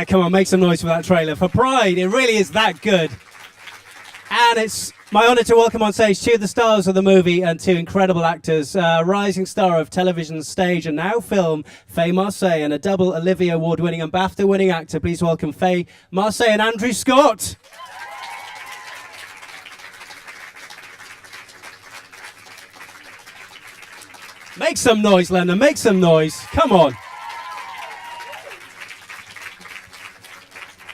Yeah, come on, make some noise for that trailer. For Pride, it really is that good. And it's my honour to welcome on stage two of the stars of the movie and two incredible actors. Rising star of television, stage and now film, Faye Marseille, and a double Olivier Award-winning and BAFTA-winning actor. Please welcome Faye Marseille and Andrew Scott. Make some noise, Lena, make some noise. Come on.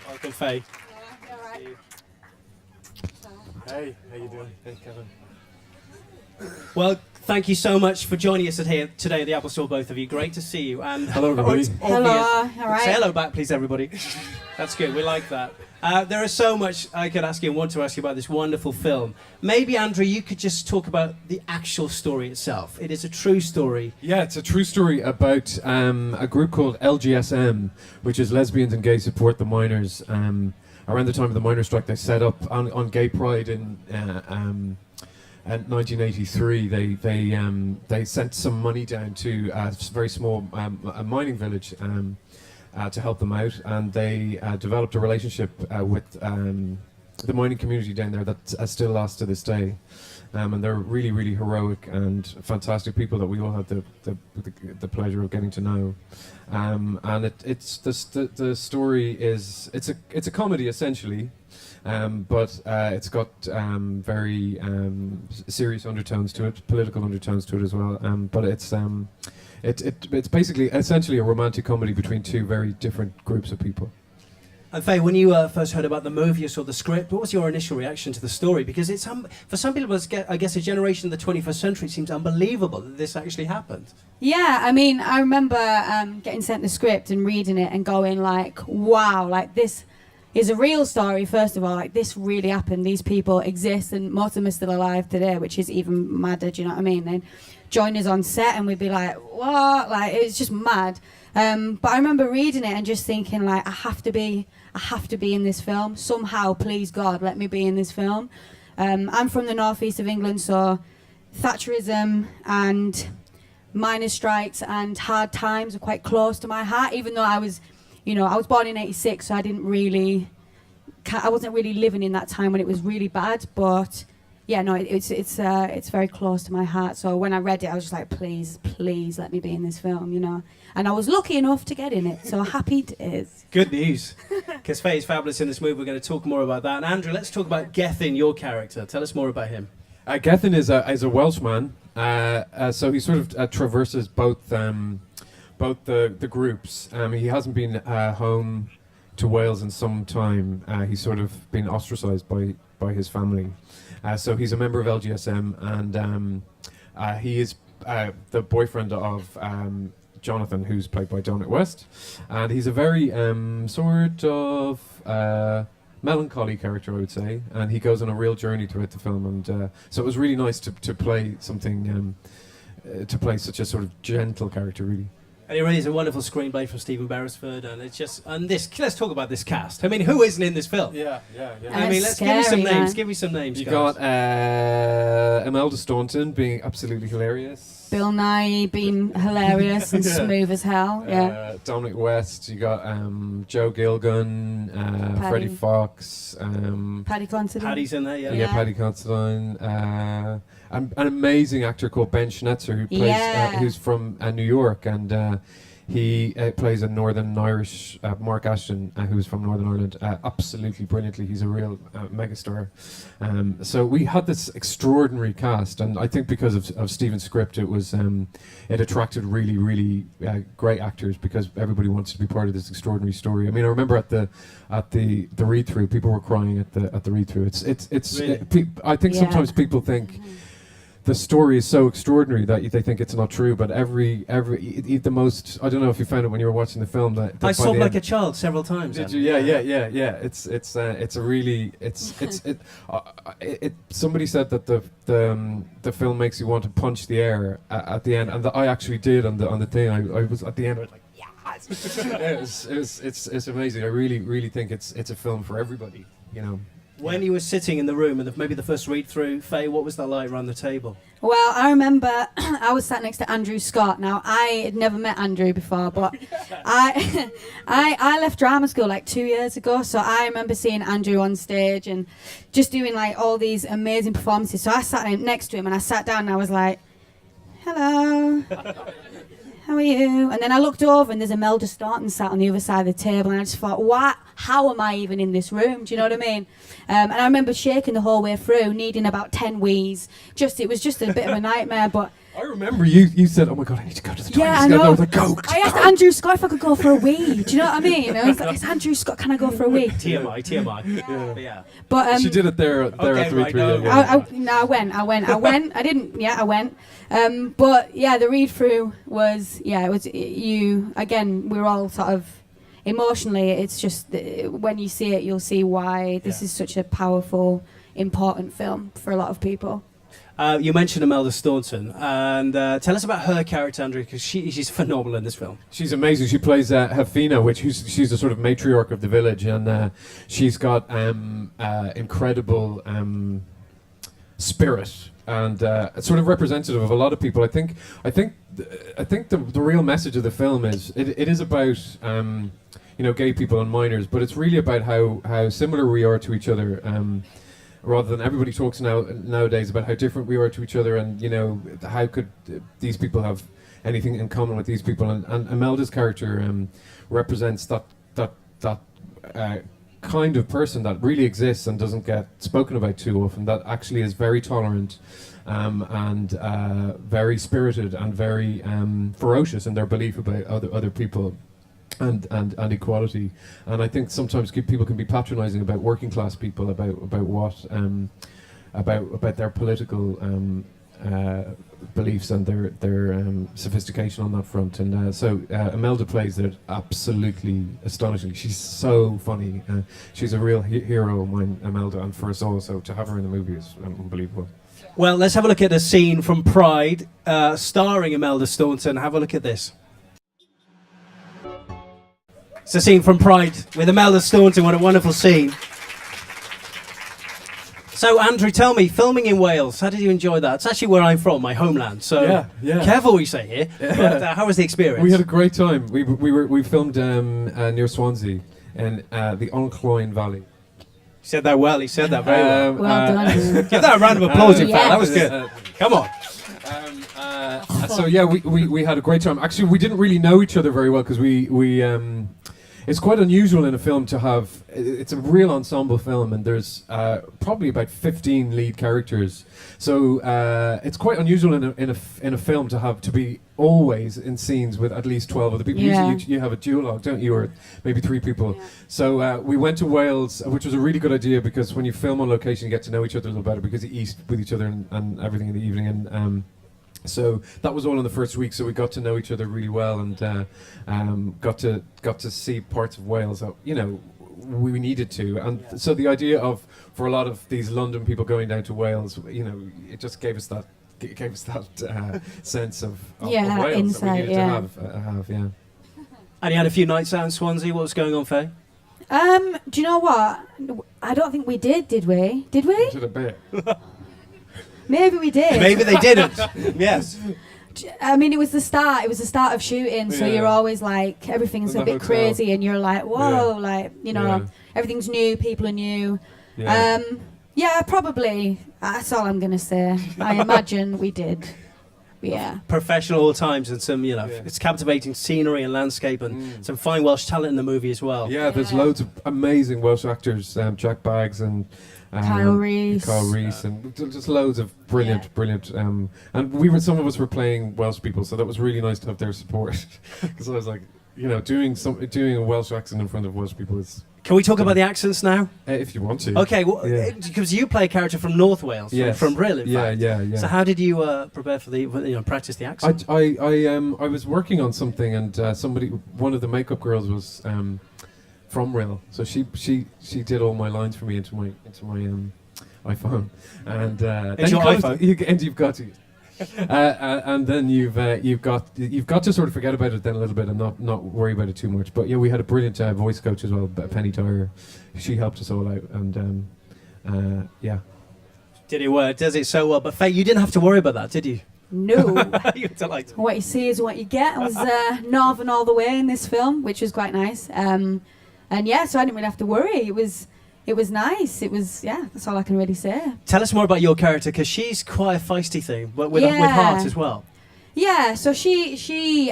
Welcome, Faye. Yeah, all right. Hey, how you doing? Hey, Kevin. Well, thank you so much for joining us today at the Apple Store, both of you. Great to see you. And Hello, everybody. Hello, all right. Say hello back, please, everybody. That's good. We like that. There is so much I could ask you and want to ask you about this wonderful film. Maybe, Andrew, you could just talk about the actual story itself. It is a true story. Yeah, it's a true story about a group called LGSM, which is Lesbians and Gay Support the Miners. Around the time of the miners' strike, they set up on Gay Pride in 1983. They sent some money down to a very small a mining village to help them out, and they developed a relationship with the mining community down there that still lasts to this day. And they're really, really heroic and fantastic people that we all had the pleasure of getting to know. And it's the story is it's a comedy essentially, but it's got very serious undertones to it, political undertones to it as well. But it's basically essentially a romantic comedy between two very different groups of people. And Faye, when you first heard about the movie or saw the script, what was your initial reaction to the story? Because it's for some people, I guess a generation of the 21st century, it seems unbelievable that this actually happened. Yeah, I mean, I remember getting sent the script and reading it and going like, wow, like this is a real story, first of all. Like, this really happened. These people exist, and most of them are still alive today, which is even madder, do you know what I mean? Then join us on set and we'd be like, what? Like, it's just mad. But I remember reading it and just thinking, like, I have to be in this film. Somehow, please God, let me be in this film. I'm from the northeast of England, so Thatcherism and miners' strikes and hard times are quite close to my heart, even though I was born in 86, so I wasn't really living in that time when it was really bad, but yeah, no, it's very close to my heart. So when I read it, I was just like, please let me be in this film, you know. And I was lucky enough to get in it, so happy it is. Good news, because Faye is fabulous in this movie. We're going to talk more about that. And Andrew, let's talk about Gethin, your character. Tell us more about him. Gethin is a Welshman, so he sort of traverses both the groups. He hasn't been home to Wales in some time. He's sort of been ostracised by his family. So he's a member of LGSM, and he is the boyfriend of Jonathan, who's played by Dominic West. And he's a very sort of melancholy character, I would say. And he goes on a real journey throughout the film. And so it was really nice to play something, to play such a sort of gentle character, really. And it really is a wonderful screenplay from Stephen Beresford, and it's just let's talk about this cast. I mean, who isn't in this film? Yeah. I mean, let's give me some names. Give me some names. You guys. got Imelda Staunton being absolutely hilarious. Bill Nighy being hilarious and smooth as hell. Yeah. Dominic West. You got Joe Gilgun, Freddie Fox, Paddy Considine. Paddy's in there. Yeah, Paddy Considine. An amazing actor called Ben Schnetzer, who plays, who's from New York, and he plays a Northern Irish Mark Ashton, who's from Northern Ireland, absolutely brilliantly. He's a real megastar. So we had this extraordinary cast, and I think because of Stephen's script, it attracted really, really great actors, because everybody wants to be part of this extraordinary story. I mean, I remember at the read through, people were crying at the read through. Really? I think sometimes people think. The story is so extraordinary that they think it's not true, but the most, I don't know if you found it when you were watching the film, that I sobbed like a child several times. Did you? Yeah. Somebody said that the film makes you want to punch the air at the end, and I actually did on the thing. I was at the end, I was like, yes. It's amazing. I really think it's a film for everybody, you know. When you were sitting in the room and maybe the first read through, Faye, what was that like around the table? Well, I remember I was sat next to Andrew Scott. Now, I had never met Andrew before, but I left drama school like 2 years ago, so I remember seeing Andrew on stage and just doing like all these amazing performances. So I sat next to him and I sat down and I was like, hello. How are you? And then I looked over and there's Imelda Staunton sat on the other side of the table and I just thought, what? How am I even in this room? Do you know what I mean? And I remember shaking the whole way through, needing about 10 wheeze. It was just a bit of a nightmare, but... I remember you said, oh my God, I need to go to the toilet. Yeah, I know. Go. I asked Andrew Scott if I could go for a wee. Do you know what I mean? I was like, it's Andrew Scott, can I go for a wee? TMI. Yeah. But, she did it there at 3-3. I went. I didn't, I went. But yeah, the read through was, you, again, we were all sort of, emotionally, it's just, when you see it, you'll see why this is such a powerful, important film for a lot of people. You mentioned Imelda Staunton, and tell us about her character, Andrew, because she's phenomenal in this film. She's amazing. She plays Hefina, she's a sort of matriarch of the village, and she's got incredible spirit, and sort of representative of a lot of people. I think the real message of the film is it is about gay people and minors, but it's really about how similar we are to each other. Rather than everybody talks nowadays about how different we are to each other, and how could these people have anything in common with these people? And Imelda's character represents that kind of person that really exists and doesn't get spoken about too often. That actually is very tolerant and very spirited and very ferocious in their belief about other people. And equality, and I think sometimes people can be patronising about working class people about what about their political beliefs and their sophistication on that front. And so Imelda plays it absolutely astonishingly. She's so funny. She's a real hero of mine, Imelda, and for us all. So to have her in the movie is unbelievable. Well, let's have a look at a scene from Pride, starring Imelda Staunton. Have a look at this. It's a scene from Pride with Imelda Staunton. What a wonderful scene. So, Andrew, tell me, filming in Wales, how did you enjoy that? It's actually where I'm from, my homeland. So, careful what you say here. Yeah. But, how was the experience? We had a great time. We filmed near Swansea in the Oncloyne Valley. You said that well. He said that very well. Well done. Give that a round of applause, in fact. That was good. Come on. So yeah, we had a great time. Actually, we didn't really know each other very well because we it's quite unusual in a film to have. It's a real ensemble film, and there's probably about 15 lead characters. So it's quite unusual in a film to be always in scenes with at least 12 other people. Yeah. Usually you have a duologue, don't you, or maybe 3 people. Yeah. So we went to Wales, which was a really good idea because when you film on location, you get to know each other a little better because you eat with each other and everything in the evening. And so that was all in the first week. So we got to know each other really well, and got to see parts of Wales that we needed to. And so the idea of, for a lot of these London people going down to Wales, it just gave us that sense of Wales insight, that we needed to have. Yeah. And you had a few nights out in Swansea. What was going on, Faye? Do you know what? I don't think we did we? Did we? We did a bit. Maybe we did. Maybe they didn't. Yes. I mean, it was the start. It was the start of shooting, so you're always like, everything's a bit crazy, and you're like, whoa, everything's new, people are new. Yeah. Probably. That's all I'm gonna say. I imagine we did. Yeah. Professional all times, and some, it's captivating scenery and landscape, and some fine Welsh talent in the movie as well. Yeah, there's loads of amazing Welsh actors, Jack Baggs and Kyle Reese, and just loads of brilliant. And some of us were playing Welsh people, so that was really nice to have their support. Because I was like, doing a Welsh accent in front of Welsh people is. Can we talk about the accents now? If you want to. Okay, well, because you play a character from North Wales, from Brill, in fact. Yeah. So how did you prepare for practice the accent? I was working on something, and one of the makeup girls was from Brill, so she did all my lines for me into my iPhone, and it's your iPhone, and you've got to. And then you've got to sort of forget about it then a little bit and not worry about it too much. But yeah, we had a brilliant voice coach as well, Penny Tyre. She helped us all out, and Yeah. Did it work? Does it so well? But Faye, you didn't have to worry about that, did you? No. You're delighted. What you see is what you get. I was northern all the way in this film, which was quite nice. And yeah, so I didn't really have to worry. It was nice. It was, yeah, that's all I can really say. Tell us more about your character, because she's quite a feisty thing, but with heart as well. Yeah, so she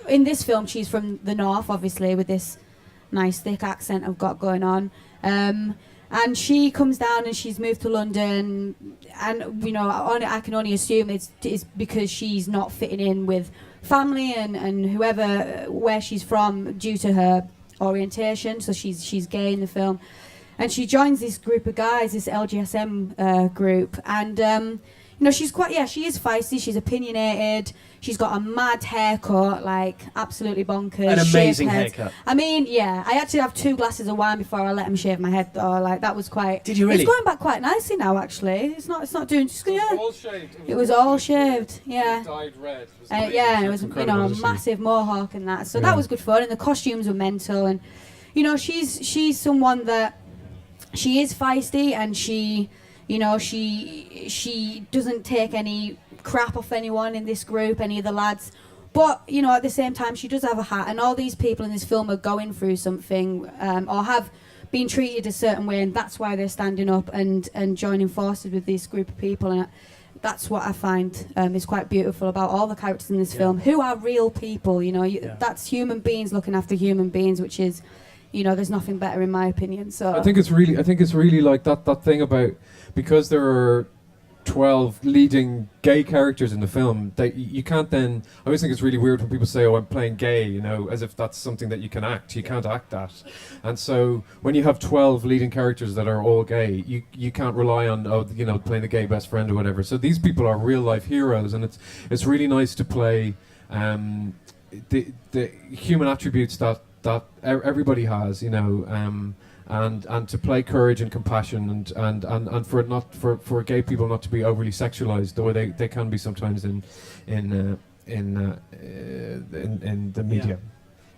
in this film, she's from the north, obviously, with this nice thick accent I've got going on. And she comes down and she's moved to London, and you know, I can only assume it's because she's not fitting in with family and whoever where she's from due to her orientation. So she's gay in the film, and she joins this group of guys, this LGSM group, and you know, she is feisty, she's opinionated, she's got a mad haircut, like absolutely bonkers. An amazing haircut. I mean, yeah, I actually have 2 glasses of wine before I let him shave my head though, like that was quite... Did you really? It's going back quite nicely now actually, it's not doing... Just, yeah. It was all shaved. It was all shaved, yeah. Dyed red. Yeah, it was, you know, a massive mohawk and that, so that was good fun, and the costumes were mental, and you know, she's someone that, she is feisty, and she... You know, she doesn't take any crap off anyone in this group, any of the lads. But, you know, at the same time, she does have a heart. And all these people in this film are going through something or have been treated a certain way. And that's why they're standing up and joining forces with this group of people. And that's what I find is quite beautiful about all the characters in this film, who are real people. You know, that's human beings looking after human beings, which is... You know, there's nothing better in my opinion. So I think it's really like that thing about, because there are 12 leading gay characters in the film, that you can't then... I always think it's really weird when people say, "Oh, I'm playing gay," you know, as if that's something that you can act. You can't act that. And so when you have 12 leading characters that are all gay, you can't rely on, oh, you know, playing the gay best friend or whatever. So these people are real life heroes, and it's really nice to play the human attributes that everybody has, you know, and to play courage and compassion, and for gay people not to be overly sexualized, though they can be sometimes in the media. Yeah.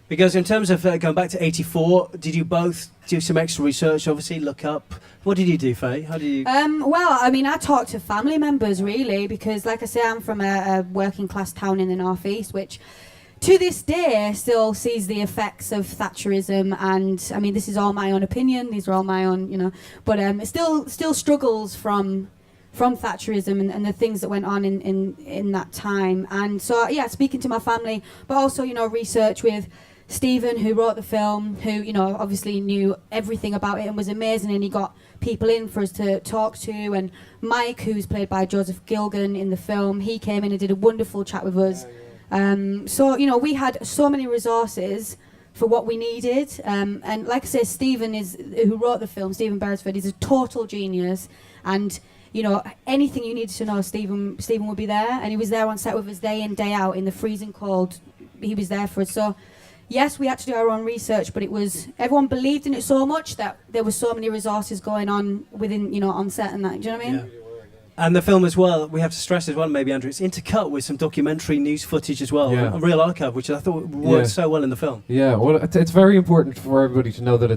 Because in terms of going back to '84, did you both do some extra research? Obviously, look up. What did you do, Faye? How did you? Well, I mean, I talked to family members really, because, like I say, I'm from a working class town in the northeast, which to this day still sees the effects of Thatcherism, and I mean, this is all my own opinion, these are all my own, you know, but it still struggles from Thatcherism and the things that went on in that time. And so, yeah, speaking to my family, but also, you know, research with Stephen, who wrote the film, who, you know, obviously knew everything about it and was amazing, and he got people in for us to talk to, and Mike, who's played by Joseph Gilgan in the film, he came in and did a wonderful chat with us. So, you know, we had so many resources for what we needed, and like I say, Stephen who wrote the film, Stephen Beresford, is a total genius, and you know, anything you needed to know, Stephen would be there, and he was there on set with us day in, day out in the freezing cold. He was there for us. So yes, we had to do our own research, but everyone believed in it so much that there were so many resources going on within, you know, on set and that. Do you know what I mean? Yeah. And the film as well, we have to stress as well, maybe, Andrew, it's intercut with some documentary news footage as well, a real archive, which I thought worked so well in the film. Yeah, well, it's very important for everybody to know that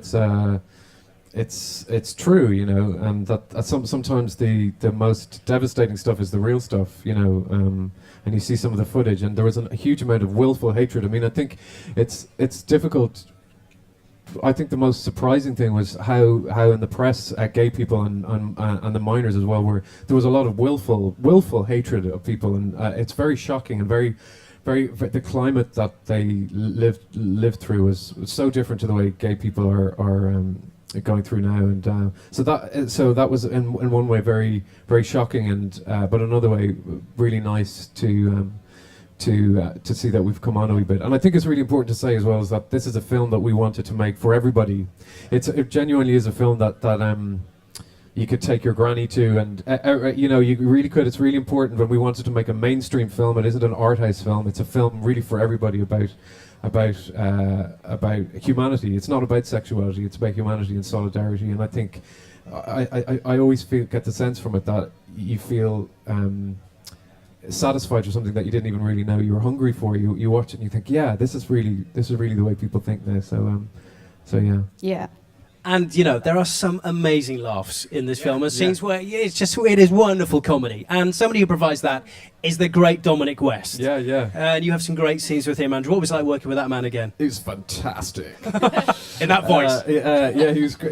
it's true, you know, and that sometimes the most devastating stuff is the real stuff, you know, and you see some of the footage, and there was a huge amount of willful hatred. I mean, I think it's difficult. I think the most surprising thing was how in the press, gay people and the minors as well, there was a lot of willful hatred of people, and it's very shocking, and very, the climate that they lived through was so different to the way gay people are going through now, and so that was in one way very, very shocking, and but another way really nice to see that we've come on a wee bit. And I think it's really important to say as well is that this is a film that we wanted to make for everybody. It genuinely is a film that you could take your granny to, and you know, you really could. It's really important when we wanted to make a mainstream film. It isn't an art house film. It's a film really for everybody about humanity. It's not about sexuality. It's about humanity and solidarity. And I think I always get the sense from it that you feel satisfied with something that you didn't even really know you were hungry for. You watch it and you think, yeah, this is really the way people think now. So yeah. Yeah. And there are some amazing laughs in this film, and scenes where it is wonderful comedy. And somebody who provides that is the great Dominic West. Yeah. And you have some great scenes with him, Andrew. What was it like working with that man again? It was fantastic. In that voice.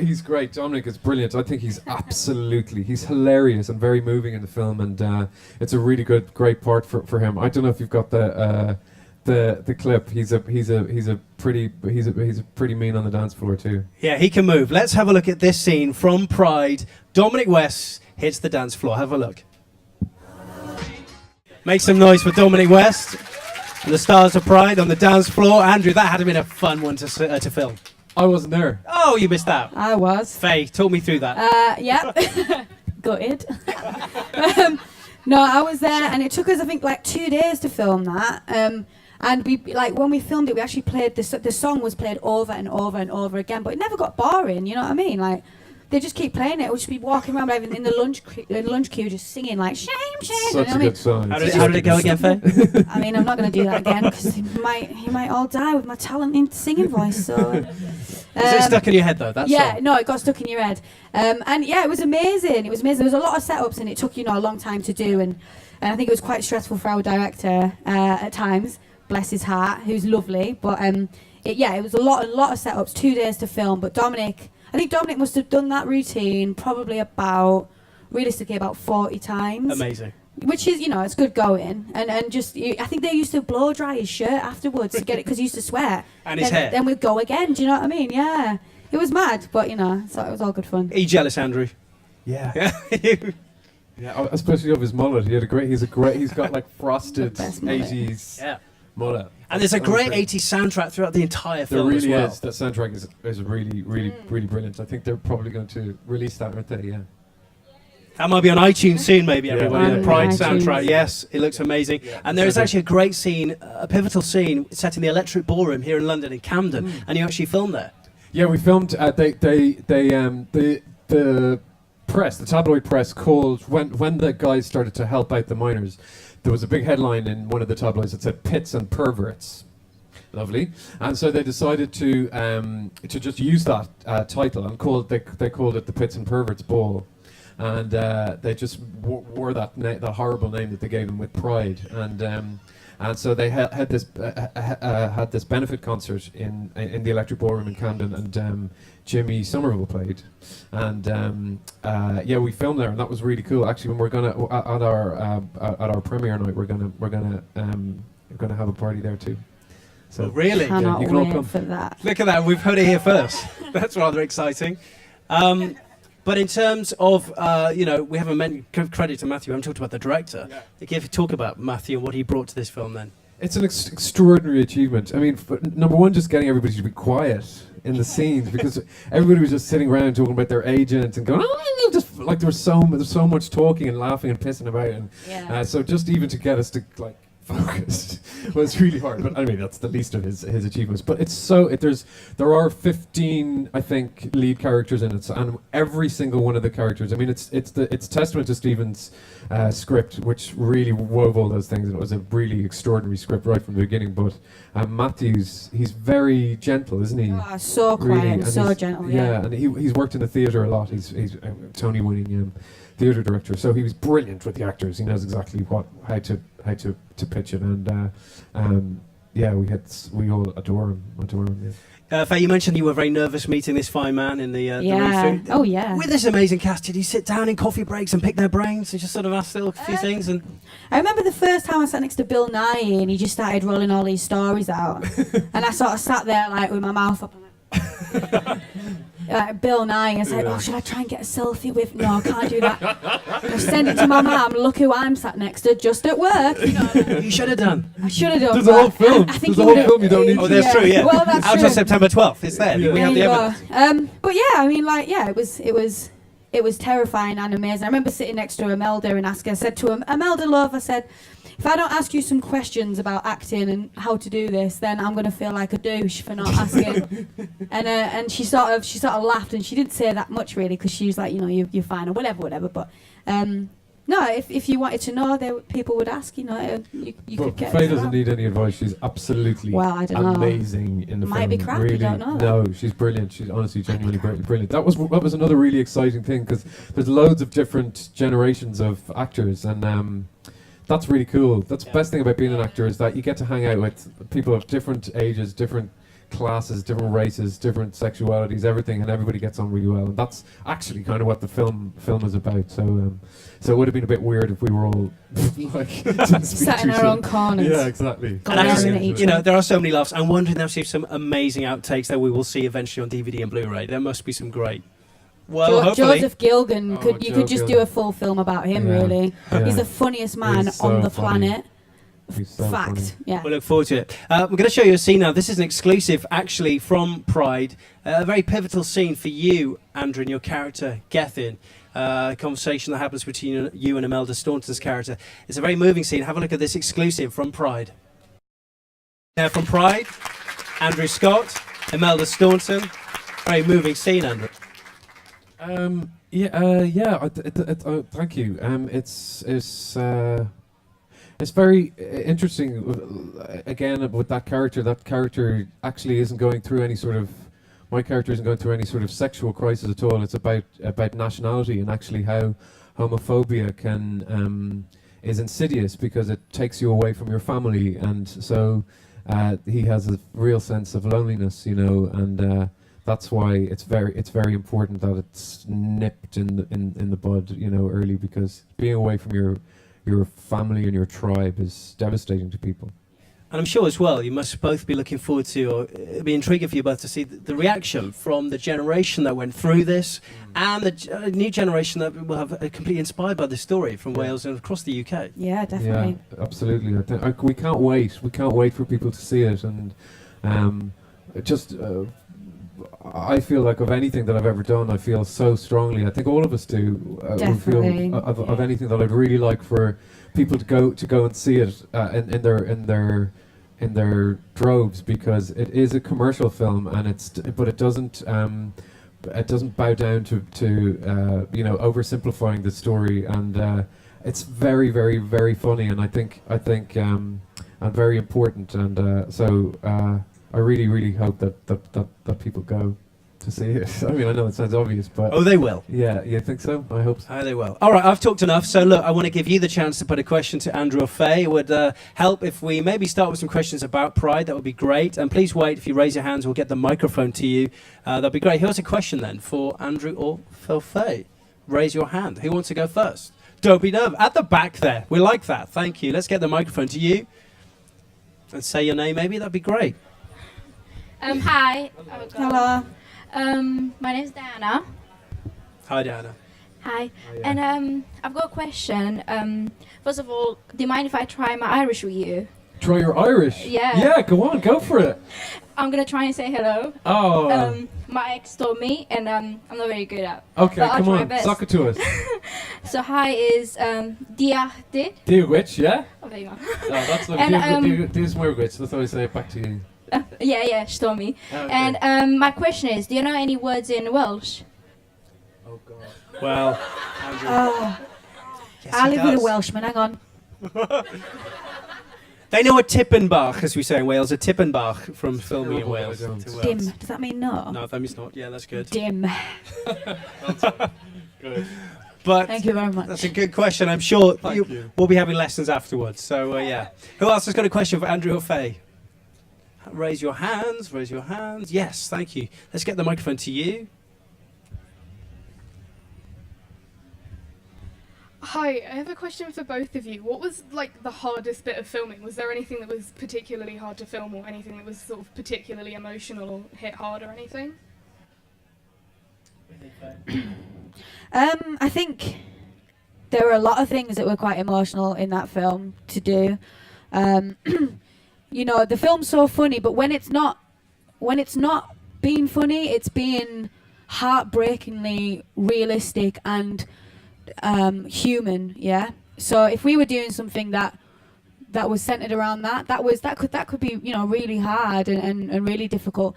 He's great. Dominic is brilliant. I think he's hilarious and very moving in the film, and it's a really great part for him. I don't know if you've got the clip. He's pretty mean on the dance floor too. Yeah, he can move. Let's have a look at this scene from Pride. Dominic West hits the dance floor. Have a look. Make some noise for Dominic West and the stars of Pride on the dance floor. Andrew, that had been a fun one to film. I wasn't there. Oh, you missed out. I was. Faye, talk me through that. Yeah. Gutted. No, I was there, and it took us, I think, like 2 days to film that. And we, when we filmed it, we actually played the song was played over and over and over again, but it never got boring. You know what I mean? Like, they just keep playing it. We'll just be walking around in the lunch queue, just singing like shame. Such a good song. How did it go again, Faye? I mean, I'm not going to do that again because he might all die with my talented singing voice. So. Is it stuck in your head though? That song? No, it got stuck in your head. And yeah, it was amazing. There was a lot of setups, and it took a long time to do, and I think it was quite stressful for our director at times. Bless his heart, who's lovely. But it was a lot of setups, 2 days to film. But I think Dominic must have done that routine probably realistically about 40 times. Amazing. Which is, it's good going. And just, I think they used to blow dry his shirt afterwards to get it, because he used to sweat. And his hair. Then we'd go again, do you know what I mean? Yeah. It was mad, but, so it was all good fun. Are you jealous, Andrew? Yeah. Yeah, especially of his mullet. He's got like frosted 80s mullet. And there's a great 80s soundtrack throughout the entire film. There really as well. is. That soundtrack is really brilliant. I think they're probably going to release that, aren't they? Yeah. That might be on iTunes soon, maybe, everybody. Yeah. The Pride iTunes. soundtrack, yes, it looks amazing. Yeah, and there is actually a great scene, a pivotal scene, set in the Electric Ballroom here in London, in Camden, and you actually filmed there. Yeah, we filmed. The press, the tabloid press, called when the guys started to help out the miners. There was a big headline in one of the tabloids that said "Pits and Perverts." Lovely, and so they decided to just use that title and they called it the Pits and Perverts Ball, and they just wore that horrible name that they gave them with pride, and so they had this benefit concert in the Electric Ballroom in Camden, and Jimmy Somerville played, and we filmed there, and that was really cool. Actually, when we're gonna at our premiere night, we're gonna have a party there too. So really, you can all come. For that. Look at that, we've heard it here first. That's rather exciting. But in terms of, we haven't give credit to Matthew. We haven't talked about the director. Talk about Matthew and what he brought to this film then. It's an extraordinary achievement. I mean, number one, just getting everybody to be quiet in the scenes, because everybody was just sitting around talking about their agent and going, just like there's so much talking and laughing and pissing about, and so just even to get us to like focused was really hard. But I mean, that's the least of his achievements. But there are 15, I think, lead characters in it, and every single one of the characters. I mean, it's testament to Stephen's script, which really wove all those things, and it was a really extraordinary script right from the beginning. But Matthew's, he's very gentle, isn't he? Oh, so quiet, really, and so gentle. Yeah, and he's worked in the theatre a lot. He's a Tony-winning theatre director, so he was brilliant with the actors. He knows exactly how to pitch it, and we all adore him. Yeah. Faye, you mentioned you were very nervous meeting this fine man in the room. Oh yeah. With this amazing cast, did you sit down in coffee breaks and pick their brains and just sort of ask a few things? And I remember the first time I sat next to Bill Nighy, and he just started rolling all these stories out, and I sort of sat there like with my mouth up. Bill Nighy, I said, "Oh, should I try and get a selfie with?" No, I can't do that. I send it to my mum. Look who I'm sat next to, just at work. You should have done. I should have done. There's a whole film. There's a whole film you don't need. Oh, that's true. Yeah. Well, that's out true. on September 12th. It's there. Yeah. We have the evidence. But yeah, I mean, it was terrifying and amazing. I remember sitting next to Imelda and I said to him, "Imelda, love," I said, "if I don't ask you some questions about acting and how to do this, then I'm going to feel like a douche for not asking." and she sort of laughed, and she didn't say that much really, because she was like, "You're fine," or whatever. But No, if you wanted to know, people would ask. You know, you could get. Faye doesn't need any advice. She's absolutely I don't know. amazing in the film. Might be crap. Really, You don't know. no, she's brilliant. She's honestly genuinely brilliant. That was another really exciting thing because there's loads of different generations of actors, and that's really cool. That's the best thing about being an actor is that you get to hang out with people of different ages, different classes, different races, different sexualities, everything, and everybody gets on really well. And that's actually kind of what the film is about. So it would have been a bit weird if we were all like sat in our own corners. Yeah, exactly. And actually, there are so many laughs. I'm wondering if there's some amazing outtakes that we will see eventually on DVD and Blu-ray. There must be some great. Well, hopefully. Joseph Gilgan, you could just do a full film about him, really. Yeah. He's the funniest man on the planet. He's so Fact, funny. yeah. We'll look forward to it. I'm going to show you a scene now. This is an exclusive, actually, from Pride. A very pivotal scene for you, Andrew, and your character, Gethin. A conversation that happens between you and Imelda Staunton's character. It's a very moving scene. Have a look at this exclusive from Pride. Now, from Pride, Andrew Scott, Imelda Staunton. Very moving scene, Andrew. Thank you. It's very interesting. Again, with that character actually isn't going through any sort of. My character isn't going through any sort of sexual crisis at all. It's about nationality and actually how homophobia is insidious because it takes you away from your family, and so he has a real sense of loneliness, and that's why it's very important that it's nipped in the bud, early, because being away from your family and your tribe is devastating to people. And I'm sure as well, you must both be looking forward to, or it'd be intriguing for you both to see the reaction from the generation that went through this and the new generation that will have completely inspired by this story from Wales and across the UK. Yeah, definitely. Yeah, absolutely. I think we can't wait. We can't wait for people to see it, and I feel like of anything that I've ever done, I feel so strongly. I think all of us do. We feel of anything that I'd really like for people to go and see it in their droves, because it is a commercial film, and but it doesn't bow down to oversimplifying the story, and it's very, very, very funny, and I think and very important, and so. I really, really hope that people go to see it. I mean, I know it sounds obvious, but... Oh, they will. Yeah, you think so? I hope so. Oh, they will. All right, I've talked enough. So, look, I want to give you the chance to put a question to Andrew or Faye. It would help if we maybe start with some questions about Pride. That would be great. And please wait. If you raise your hands, we'll get the microphone to you. That'd be great. Here's a question, then, for Andrew or for Faye. Raise your hand. Who wants to go first? Don't be nervous. At the back there. We like that. Thank you. Let's get the microphone to you. And say your name, maybe. That'd be great. Hi. Hello. My name's Diana. Hi, Diana. Hi. And I've got a question. First of all, do you mind if I try my Irish with you? Try your Irish? Yeah. Yeah, go on, go for it. I'm gonna try and say hello. Oh. My ex told me, and I'm not very good at. Okay, but I'll come try my on, best. suck it to us. So hi is diachdi. Do which, yeah? Oh, there you go. Oh, that's lovely. And, do some more which. That's how I say it back to you. Yeah, she told me. Okay. And my question is, do you know any words in Welsh? Oh God. Well, Andrew. Yes, I he live with a does. Welshman, hang on. They know a Tippenbach, as we say in Wales, a Tippenbach from filming in Oh, Wales. I don't. to Wales. Dim, does that mean no? No, that means not. Yeah, that's good. Dim. Good. But Thank you very much. that's a good question. I'm sure Thank you. we'll be having lessons afterwards. So, yeah. Who else has got a question for Andrew or Faye? Raise your hands. Raise your hands. Yes, thank you. Let's get the microphone to you. Hi, I have a question for both of you. What was like the hardest bit of filming? Was there anything that was particularly hard to film, or anything that was sort of particularly emotional or hit hard or anything? I think there were a lot of things that were quite emotional in that film to do. You know, the film's so funny, but when it's not being funny, it's being heartbreakingly realistic and human. Yeah. So if we were doing something that was centered around that could be, you know, really hard and really difficult.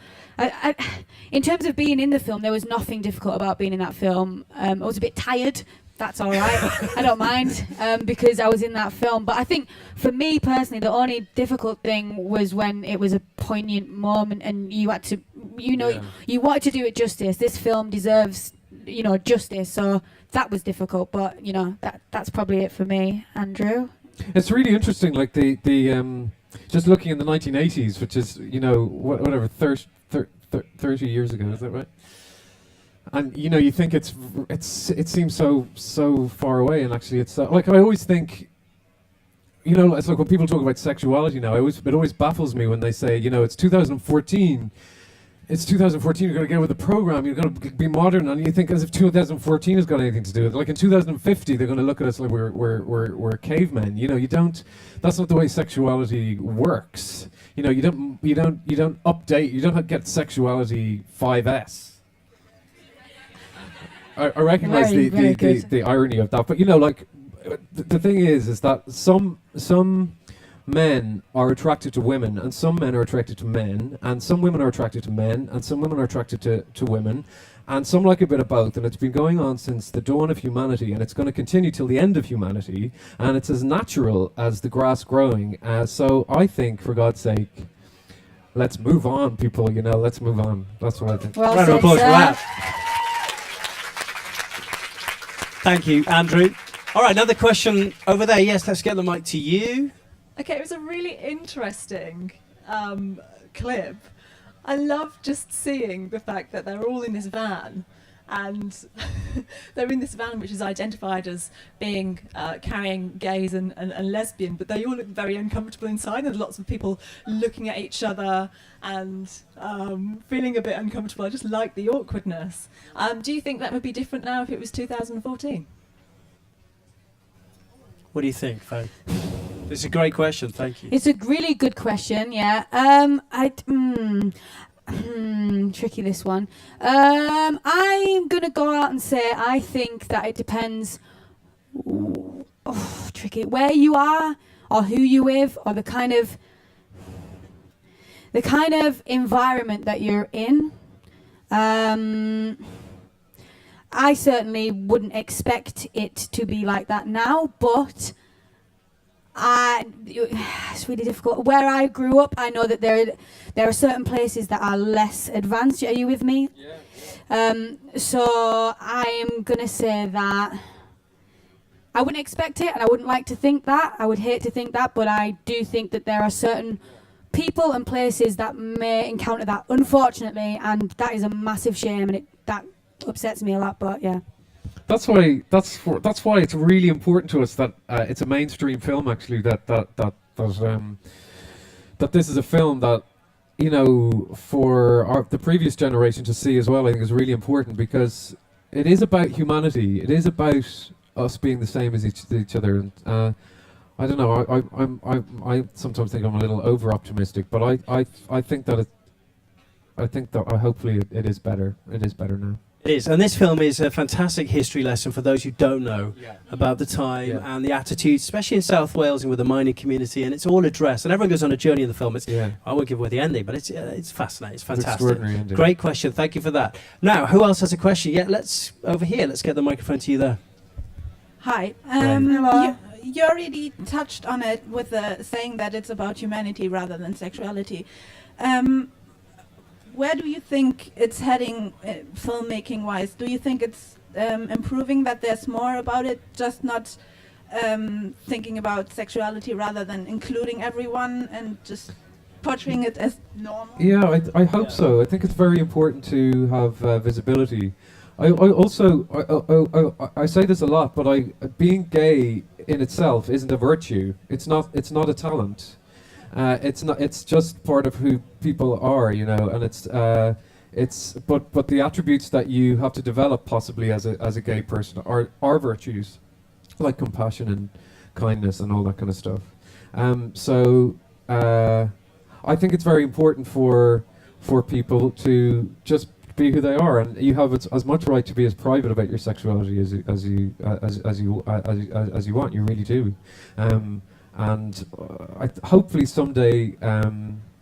In terms of being in the film, there was nothing difficult about being in that film. I was a bit tired that's all right. I don't mind because I was in that film. But I think for me personally, the only difficult thing was when it was a poignant moment and you had to, you wanted to do it justice. This film deserves, justice. So that was difficult. But, that's probably it for me. Andrew? It's really interesting, like the just looking in the 1980s, which is, whatever, 30 years ago, is that right? And you think it seems so far away, and actually it's like I always think, it's like when people talk about sexuality now, it always baffles me when they say, it's 2014. It's 2014. You're going to get with the program. You're going to be modern, and you think as if 2014 has got anything to do with it. Like in 2050, they're going to look at us like we're cavemen. You don't. That's not the way sexuality works. You don't update. You don't get sexuality 5S. I recognize the irony of that, but the thing is that some men are attracted to women, and some men are attracted to men, and some women are attracted to men, and some women are attracted to women, and some like a bit of both, and it's been going on since the dawn of humanity, and it's going to continue till the end of humanity, and it's as natural as the grass growing. So I think, for God's sake, let's move on, people. Let's move on. That's what I think. Round of applause for that. Thank you, Andrew. All right, another question over there. Yes, let's get the mic to you. Okay, it was a really interesting clip. I love just seeing the fact that they're all in this van, and they're in this van which is identified as being carrying gays and lesbian, but they all look very uncomfortable inside, and lots of people looking at each other and feeling a bit uncomfortable. I just like the awkwardness. Do you think that would be different now if it was 2014? What do you think, Faye? It's a great question, thank you. It's a really good question, yeah. Tricky, this one. I'm going to go out and say I think that it depends, tricky, where you are or who you're with or the kind of environment that you're in. I certainly wouldn't expect it to be like that now, but it's really difficult. Where I grew up, I know that there are certain places that are less advanced. Are you with me? Yeah. So I'm going to say that I wouldn't expect it, and I wouldn't like to think that. I would hate to think that, but I do think that there are certain people and places that may encounter that, unfortunately, and that is a massive shame, and that upsets me a lot, but yeah. That's why it's really important to us that it's a mainstream film, actually, that this is a film that, for the previous generation to see as well, I think is really important, because it is about humanity. It is about us being the same as each other. And I don't know. I sometimes think I'm a little over optimistic, but I think that hopefully it is better. It is better now. It is, and this film is a fantastic history lesson for those who don't know about the time and the attitudes, especially in South Wales and with the mining community, and it's all addressed, and everyone goes on a journey in the film. I won't give away the ending, but it's fascinating, it's fantastic. It's extraordinary ending. Great question, thank you for that. Now, who else has a question? Yeah, let's get the microphone to you there. Hi. You already touched on it with saying that it's about humanity rather than sexuality. Where do you think it's heading, filmmaking-wise? Do you think it's improving, that there's more about it, just not thinking about sexuality rather than including everyone and just portraying it as normal? Yeah, I hope so. I think it's very important to have visibility. I say this a lot, but being gay in itself isn't a virtue. It's not a talent. It's just part of who people are, and but the attributes that you have to develop possibly as a gay person are virtues, like compassion and kindness and all that kind of stuff. So I think it's very important for people to just be who they are, and you have as much right to be as private about your sexuality as you want. You really do. And hopefully someday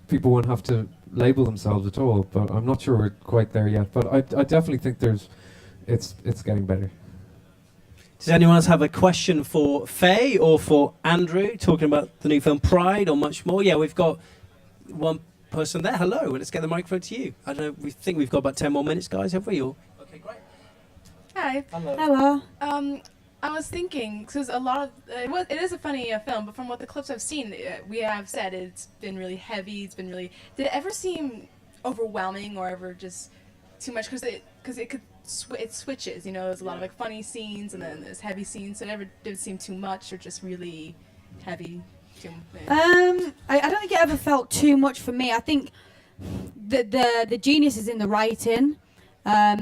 people won't have to label themselves at all, but I'm not sure we're quite there yet. But I definitely think it's getting better. Does anyone else have a question for Faye or for Andrew, talking about the new film Pride or much more? Yeah, we've got one person there. Hello, let's get the microphone to you. I don't know, we think we've got about 10 more minutes, guys, have we? Or? Okay, great. Hi. Hello. I was thinking, because a lot of it is a funny film, but from what the clips I've seen, we have said it's been really heavy. It's been really. Did it ever seem overwhelming or ever just too much? Because it could it switches. You know, there's a lot of like funny scenes and then there's heavy scenes. So it never did seem too much or just really heavy. I don't think it ever felt too much for me. I think the genius is in the writing.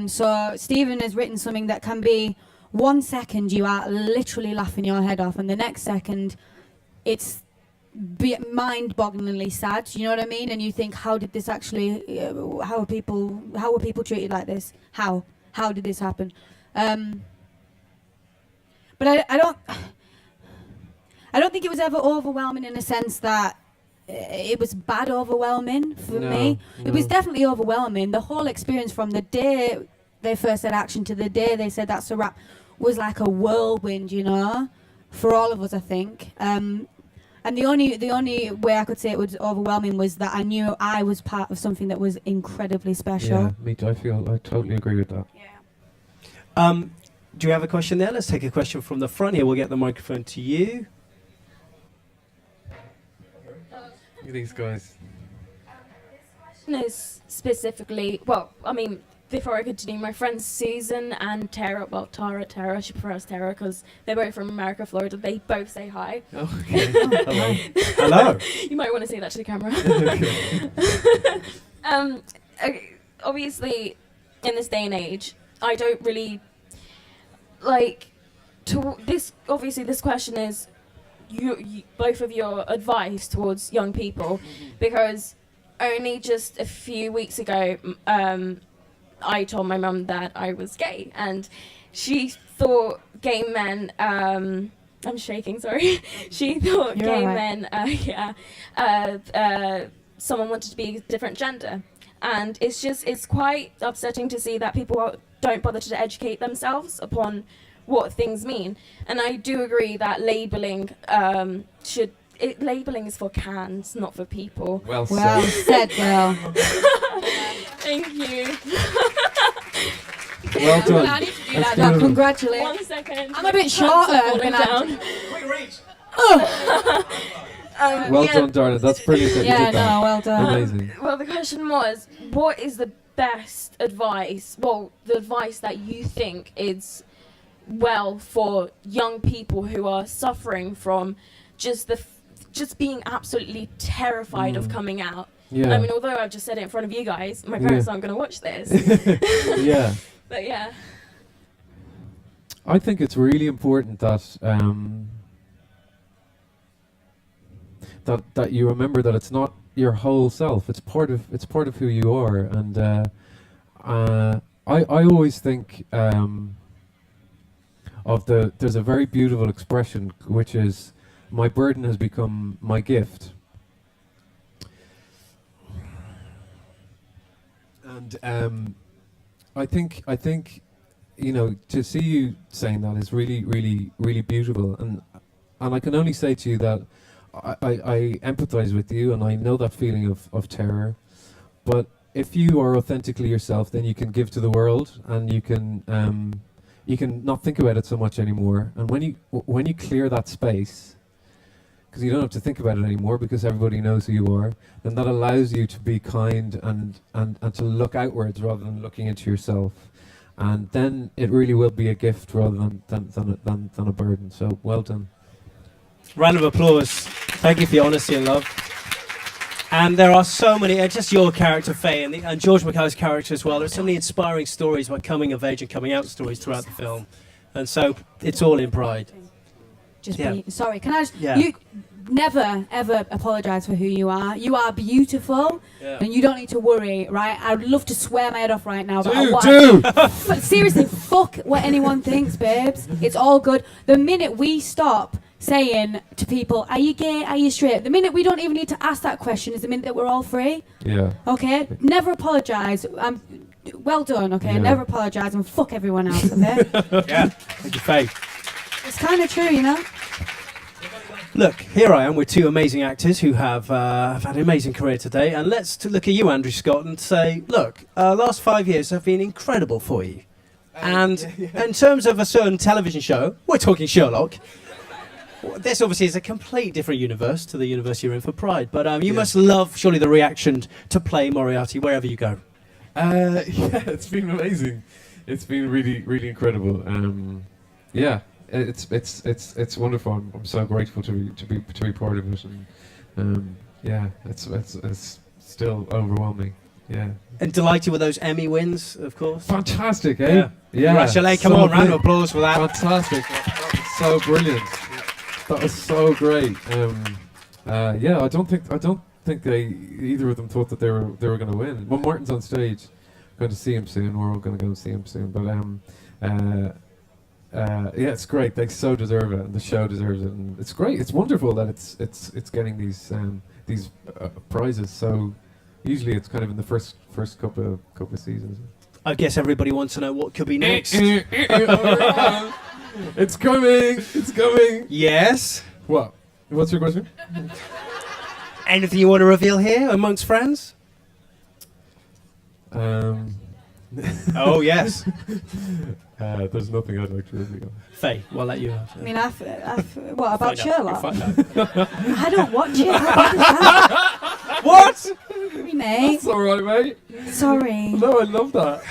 So Stephen has written something that can be 1 second you are literally laughing your head off, and the next second it's mind-bogglingly sad. You know what I mean? And you think, how did this actually? How were people treated like this? How did this happen? But I don't think it was ever overwhelming in a sense that it was bad overwhelming for me. It was definitely overwhelming. The whole experience from the day they first said action to the day they said that's a wrap was like a whirlwind, you know, for all of us, I think. And the only way I could say it was overwhelming was that I knew I was part of something that was incredibly special. Yeah, me too. I totally agree with that. Yeah. Do you have a question there? Let's take a question from the front here. We'll get the microphone to you. Look at these guys. This question is specifically, well, I mean, before I continue, my friends Susan and Tara, well, Tara, she prefers Tara because they're both from America, Florida. They both say hi. Oh, okay. Hello. Hello. You might want to say that to the camera. Obviously, in this day and age, I don't really like this. Obviously, this question is you both of your advice towards young people, because only just a few weeks ago, I told my mum that I was gay, and she thought gay men. I'm shaking. Sorry. She thought You're gay right. men. Someone wanted to be a different gender, and it's quite upsetting to see that people don't bother to educate themselves upon what things mean. And I do agree that labeling labeling is for cans, not for people. Well said, girl. Thank you. Well done. I need to do That's that. Now, beautiful. congratulate. 1 second. I'm a bit My pants are shorter falling than I- down. Well yeah, done, darling. That's brilliant that you Yeah, did that. no, well done. Amazing. Well, the question was, what is the best advice? Well, the advice that you think is well for young people who are suffering from just being absolutely terrified of coming out. Yeah. I mean, although I've just said it in front of you guys, my parents aren't going to watch this. Yeah. But yeah. I think it's really important that that you remember that it's not your whole self. It's part of who you are. And I always think there's a very beautiful expression which is, my burden has become my gift. And I think you know, to see you saying that is really, really, really beautiful. And I can only say to you that I empathize with you, and I know that feeling of terror. But if you are authentically yourself, then you can give to the world, and you can not think about it so much anymore. And when you clear that space, because you don't have to think about it anymore because everybody knows who you are, then that allows you to be kind and to look outwards rather than looking into yourself. And then it really will be a gift rather than a burden. So well done. Round of applause. Thank you for your honesty and love. And there are so many, just your character, Faye, and George Mackay's character as well. There's so many inspiring stories about coming of age and coming out stories throughout the film. And so it's all in Pride. Just Yeah. sorry, can I just... Yeah. You never, ever apologise for who you are. You are beautiful, and you don't need to worry, right? I'd love to swear my head off right now. But seriously, fuck what anyone thinks, babes. It's all good. The minute we stop saying to people, are you gay, are you straight? The minute we don't even need to ask that question is the minute that we're all free. Yeah. Okay? Never apologise. Well done, okay? Yeah. Never apologise and fuck everyone else, okay? Yeah. Thank you, Faye. It's kind of true, you know. Look, here I am with two amazing actors who have had an amazing career today, and let's look at you, Andrew Scott, and say, look, last 5 years have been incredible for you. And in terms of a certain television show, we're talking Sherlock. This obviously is a complete different universe to the universe you're in for Pride, but you must love, surely, the reaction to play Moriarty wherever you go. Yeah, it's been amazing. It's been really, really incredible. Yeah, it's wonderful. I'm so grateful to be part of it, and yeah, it's still overwhelming. Yeah. And delighted with those Emmy wins, of course. Fantastic, eh? Yeah. Congratulations! Come on, round of applause for that. Fantastic. That was so brilliant. That was so great. Yeah, I don't think either of them thought that they were going to win. Well, Martin's on stage. Going to see him soon. We're all going to go and see him soon. But yeah, it's great. They so deserve it, and the show deserves it. And it's great. It's wonderful that it's getting these prizes. So usually it's kind of in the first couple of seasons. I guess everybody wants to know what could be next. It's coming. It's coming. Yes. What? What's your question? Anything you want to reveal here amongst friends? Oh yes. There's nothing I'd like to reveal. Faye, we'll let you. I mean, what about Sherlock? I don't watch it. What is that? What? Sorry, mate. That's all right, mate. Sorry. No, I love that.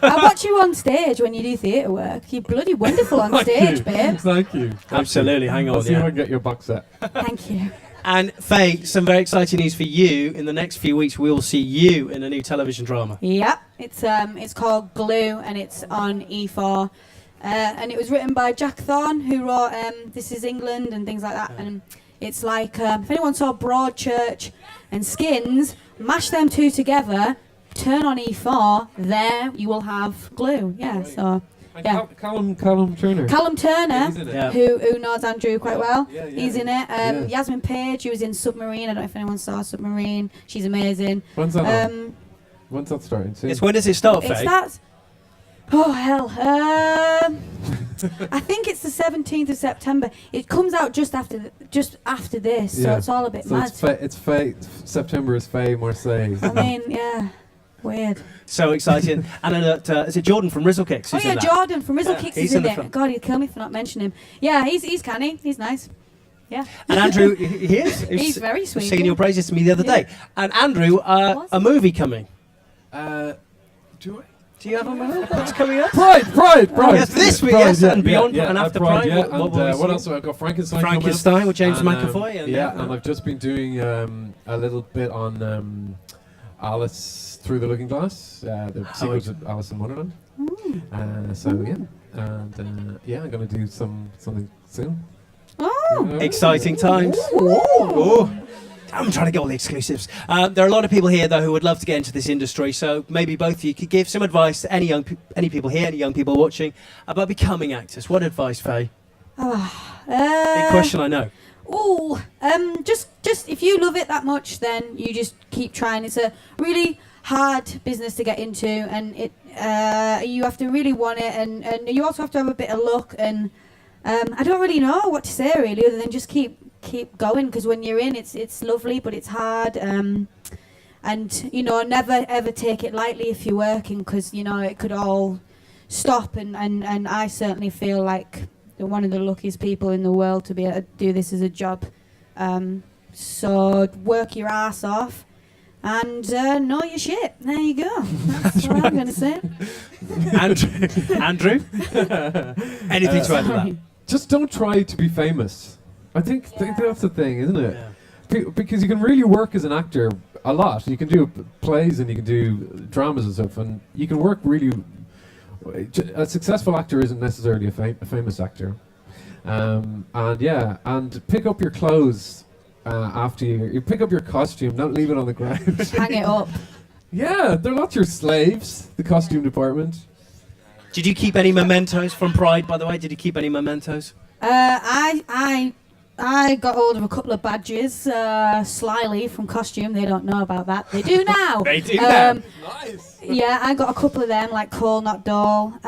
I watch you on stage when you do theatre work. You're bloody wonderful on stage, babe. Thank you. Absolutely. Hang on. I'll see if I can get your box set. Thank you. And Faye, some very exciting news for you. In the next few weeks, we will see you in a new television drama. Yep, it's called Glue, and it's on E4. And it was written by Jack Thorne, who wrote This Is England and things like that. And it's like, if anyone saw Broadchurch and Skins, mash them two together, turn on E4, there you will have Glue. Yeah, so... Yeah. Callum Turner. Callum Turner, Yeah. who knows Andrew quite well. Yeah. He's in it. Yasmin Page, who was in Submarine. I don't know if anyone saw Submarine. She's amazing. When's that on? When's that starting? Soon? When does it start, It Faye? starts... Oh, hell. I think it's the 17th of September. It comes out just after this, so it's all a bit so mad. It's Faye. September is Faye Marseille. I mean, yeah. Weird. So exciting. And is it Jordan from Rizzle Kicks? Oh, yeah, Jordan from Rizzle Kicks is in the it. film. God, he'd kill me for not mentioning him. Yeah, he's canny. He's nice. Yeah. And Andrew, he is. He's very sweet. Singing your praises to me the other day. And Andrew, a movie coming. Do you have a movie that's coming up? Pride. Yes, this week, yes, and beyond, and after Pride. Yeah. What else have I got? Frankenstein. Frankenstein with James McAvoy. And I've just been doing a little bit on Alice Through the Looking Glass, the sequel to Alice in Wonderland. So yeah, and I'm going to do something soon. Oh, exciting times. Oh. I'm trying to get all the exclusives. There are a lot of people here, though, who would love to get into this industry. So maybe both of you could give some advice to any people here, any young people watching, about becoming actors. What advice, Faye? Big question, I know. Oh, just if you love it that much, then you just keep trying. It's a really hard business to get into, and you have to really want it, and you also have to have a bit of luck. And I don't really know what to say really, other than just keep going, because when you're in, it's lovely, but it's hard. And never ever take it lightly if you're working, because it could all stop. And I certainly feel like one of the luckiest people in the world to be able to do this as a job. So work your ass off and know your shit. There you go. That's what I'm going to say. Andrew? Anything to add to that? Just don't try to be famous. I think that's the thing, isn't it? Yeah. Because you can really work as an actor a lot. You can do plays and you can do dramas and stuff, and you can work really... A successful actor isn't necessarily a famous actor. And pick up your clothes after you pick up your costume. Don't leave it on the ground. Hang it up. Yeah, they're not your slaves, the costume department. Did you keep any mementos from Pride, by the way? Did you keep any mementos? I got hold of a couple of badges slyly from costume. They don't know about that. They do now. They do now. Nice. Yeah, I got a couple of them, like Call Not Doll.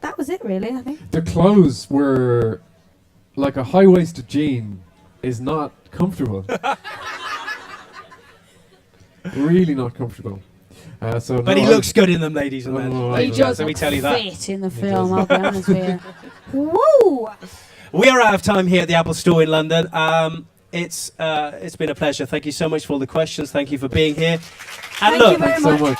that was it really, I think. The clothes were like a high-waisted jean is not comfortable. Really not comfortable. But he looks good in them, ladies and men. He does let me tell you that. fit in the film, I'll be honest with you. Woo! We are out of time here at the Apple Store in London. It's been a pleasure. Thank you so much for all the questions. Thank you for being here. And Thank you very Thanks so much. much.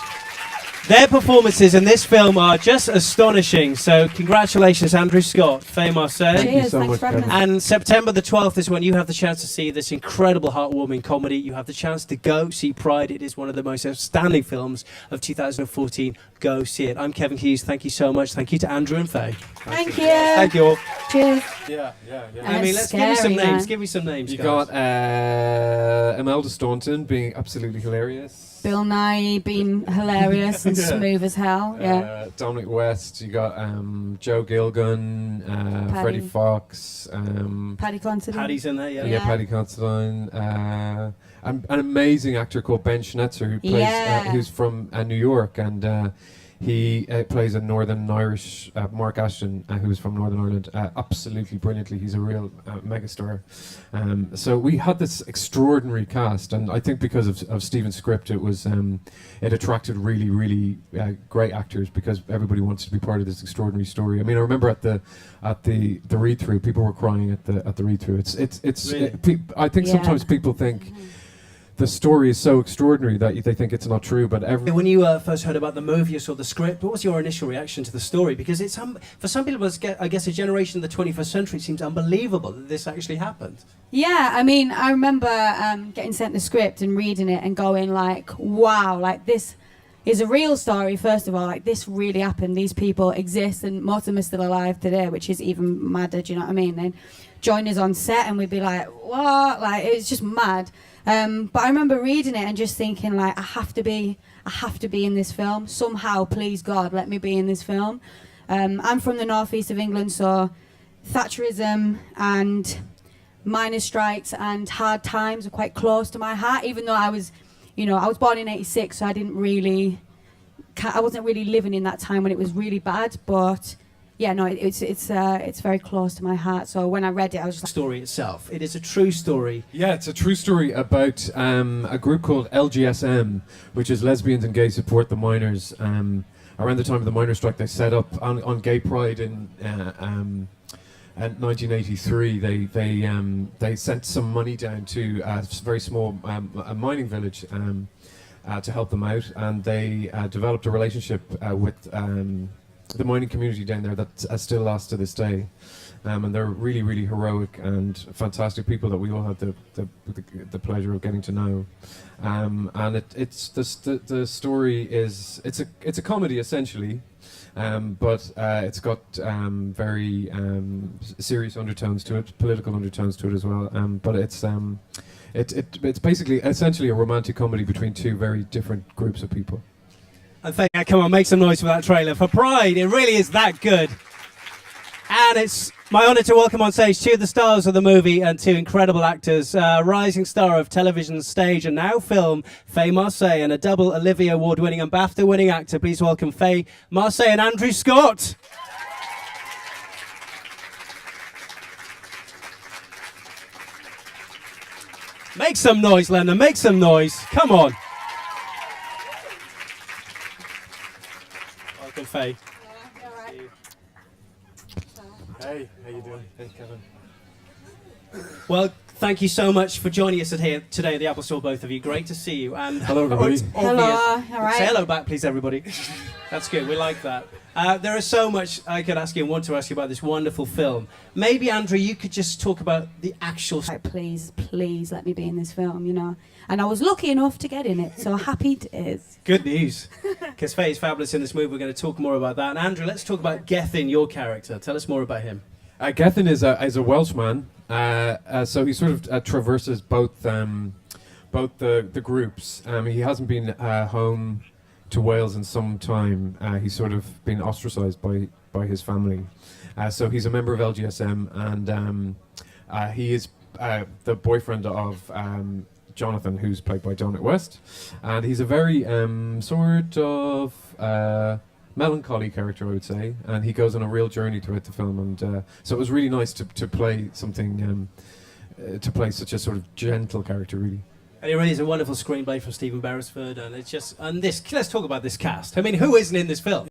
their performances in this film are just astonishing. So congratulations, Andrew Scott, Faye Marseille. Thank you Cheers, so thanks much, for having Kevin. us. And September the 12th is when you have the chance to see this incredible heartwarming comedy. You have the chance to go see Pride. It is one of the most outstanding films of 2014. Go see it. I'm Kevin Hughes. Thank you so much. Thank you to Andrew and Faye. Thank you. Thank you all. Cheers. Yeah. And I mean, it's let's give me some scary, names. man. Give me some names. You guys. got Imelda Staunton being absolutely hilarious. Bill Nighy being hilarious and Yeah. smooth as hell. Yeah. Dominic West. You got Joe Gilgun, Freddie Paddy. Fox. Paddy Considine. Paddy's in there, yeah. Yeah, Paddy Considine. An amazing actor called Ben Schnetzer who plays, Yeah. who's from New York, and he plays a Northern Irish Mark Ashton, who's from Northern Ireland, absolutely brilliantly. He's a real megastar. So we had this extraordinary cast, and I think because of Stephen's script, it was it attracted really great actors because everybody wants to be part of this extraordinary story. I mean, I remember at the read through, people were crying at the read through. It's Really? I think Yeah. sometimes people think the story is so extraordinary that they think it's not true, but When you first heard about the movie, you saw the script, what was your initial reaction to the story? Because it's for some people, I guess a generation of the 21st century, it seems unbelievable that this actually happened. Yeah, I mean, I remember getting sent the script and reading it and going like, wow, like this is a real story, first of all. Like, this really happened. These people exist and most of them are still alive today, which is even madder, do you know what I mean? Then join us on set and we'd be like, what? Like, it's just mad. But I remember reading it and just thinking like, I have to be in this film. Somehow, please God, let me be in this film. I'm from the northeast of England, so Thatcherism and miners' strikes and hard times are quite close to my heart, even though I was born in 86, so I wasn't really living in that time when it was really bad, but yeah, no, it's very close to my heart. So when I read it, I was just like, Story itself, it is a true story. yeah, it's a true story about a group called LGSM, which is Lesbians and Gay Support the Miners. Around the time of the miners' strike, they set up on Gay Pride in 1983. They sent some money down to a very small a mining village to help them out, and they developed a relationship with the mining community down there that still lasts to this day. And they're really heroic and fantastic people that we all had the pleasure of getting to know. And the story is it's a comedy essentially, but it's got very serious undertones to it, political undertones to it as well. But it's basically essentially a romantic comedy between two very different groups of people. And come on, make some noise for that trailer. For Pride, it really is that good. And it's my honour to welcome on stage two of the stars of the movie and two incredible actors. Rising star of television, stage and now film, Faye Marseille, and a double Olivier Award-winning and BAFTA-winning actor. Please welcome Faye Marseille and Andrew Scott. Make some noise, Lena. Make some noise. Come on. Welcome, Faye. Hey, how you doing? Hey, Kevin. Well, thank you so much for joining us here today at the Apple Store, both of you. Great to see you. And Hello, everybody. it's hello, obvious. all right. Say hello back, please, everybody. That's good. We like that. There is so much I could ask you and want to ask you about this wonderful film. Maybe, Andrew, you could just talk about the actual... Like, please let me be in this film, you know. And I was lucky enough to get in it, so happy it is. Good news. Because Faye is fabulous in this movie. We're going to talk more about that. And Andrew, let's talk about Gethin, your character. Tell us more about him. Gethin is a Welshman, so he sort of traverses both the groups. He hasn't been home to Wales in some time. He's sort of been ostracised by his family. So he's a member of LGSM, and he is the boyfriend of Jonathan, who's played by Dominic West. And he's a very sort of melancholy character, I would say, and he goes on a real journey throughout the film, and so it was really nice to play something, to play such a sort of gentle character, really. And it really is a wonderful screenplay from Stephen Beresford, and it's just, and this, let's talk about this cast. I mean, who isn't in this film?